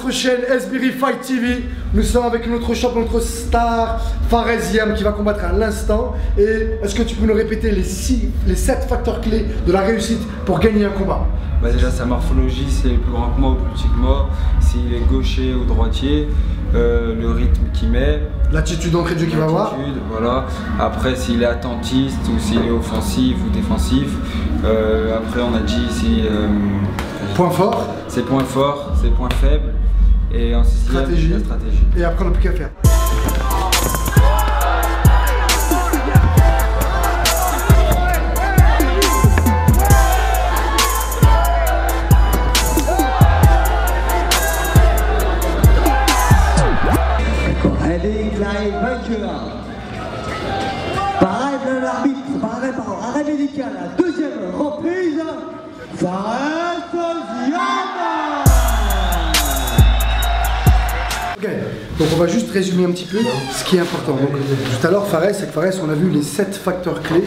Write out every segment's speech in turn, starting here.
votre chaîne Esbiri Fight TV. Nous sommes avec notre champion, notre star Fares Yam qui va combattre à l'instant. Et est-ce que tu peux nous répéter les 7 facteurs clés de la réussite pour gagner un combat? Bah déjà sa morphologie, c'est plus grand que moi ou plus petit que moi, s'il est gaucher ou droitier, le rythme qu'il met, l'attitude d'entrée de jeu qu'il va avoir. Voilà. Après s'il est attentiste ou s'il est offensif ou défensif. Après on a dit si point fort, ses points forts, ses points faibles et en sixième, stratégie. La stratégie. Et après on n'a plus qu'à faire. Allez, il arrive vainqueur. Pareil, l'arbitre, pareil, arrêt médical, la deuxième reprise, Fares Yam. Ok, donc on va juste résumer un petit peu ce qui est important. Donc, tout à l'heure, Fares, on a vu les 7 facteurs clés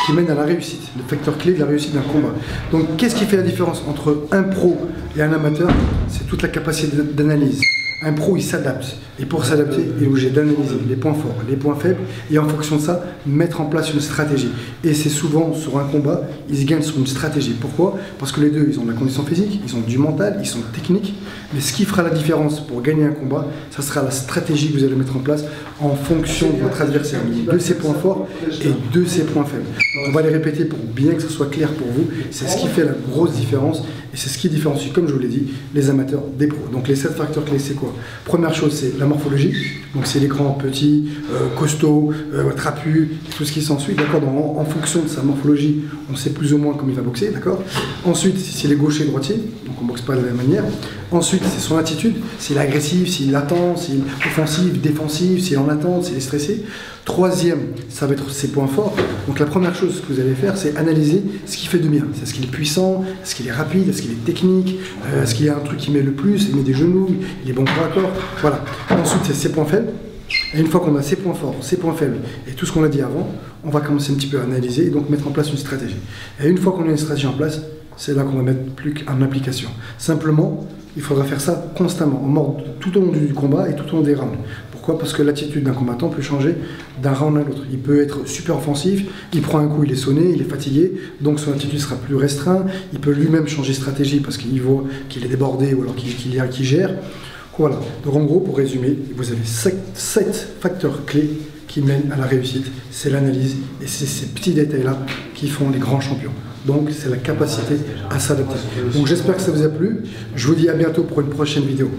qui mènent à la réussite, les facteurs clés de la réussite d'un combat. Donc qu'est-ce qui fait la différence entre un pro et un amateur? C'est toute la capacité d'analyse. Un pro, il s'adapte. Et pour s'adapter, il est obligé d'analyser les points forts, les points faibles, et en fonction de ça, mettre en place une stratégie. Et c'est souvent, sur un combat, ils se gagnent sur une stratégie. Pourquoi? Parce que les deux, ils ont de la condition physique, ils ont du mental, ils sont techniques. Mais ce qui fera la différence pour gagner un combat, ça sera la stratégie que vous allez mettre en place en fonction de votre adversaire, de ses points forts et de ses points faibles. Donc on va les répéter pour bien que ce soit clair pour vous. C'est ce qui fait la grosse différence. Et c'est ce qui différencie, comme je vous l'ai dit, les amateurs des pros. Donc les 7 facteurs clés, c'est quoi? Première chose, c'est la morphologie. Donc c'est l'écran petit, costaud, trapu, tout ce qui s'ensuit. D'accord. En fonction de sa morphologie, on sait plus ou moins comment il va boxer. D'accord. Ensuite, s'il est gaucher, droitier, donc on ne boxe pas de la même manière. Ensuite, c'est son attitude. S'il est agressif, s'il attend, s'il est offensif, défensif, s'il est en attente, s'il est stressé. Troisième, ça va être ses points forts. Donc la première chose que vous allez faire, c'est analyser ce qu'il fait de bien. Est-ce qu'il est puissant? Est-ce qu'il est rapide? Est-ce qu'il est technique? Est-ce qu'il y a un truc qui met le plus? Il met des genoux? Il est bon corps à corps? Voilà. Ensuite, c'est ses points faibles. Et une fois qu'on a ses points forts, ses points faibles et tout ce qu'on a dit avant, on va commencer un petit peu à analyser et donc mettre en place une stratégie. Et une fois qu'on a une stratégie en place, c'est là qu'on va mettre plus qu'en application. Simplement, il faudra faire ça constamment, tout au long du combat et tout au long des rounds. Pourquoi? Parce que l'attitude d'un combattant peut changer d'un round à l'autre. Il peut être super offensif, il prend un coup, il est sonné, il est fatigué, donc son attitude sera plus restreinte. Il peut lui-même changer de stratégie parce qu'il voit qu'il est débordé ou alors qu'il gère. Voilà. Donc en gros, pour résumer, vous avez 7 facteurs clés qui mènent à la réussite. C'est l'analyse et c'est ces petits détails-là qui font les grands champions. Donc c'est la capacité à s'adapter. Donc j'espère que ça vous a plu. Je vous dis à bientôt pour une prochaine vidéo.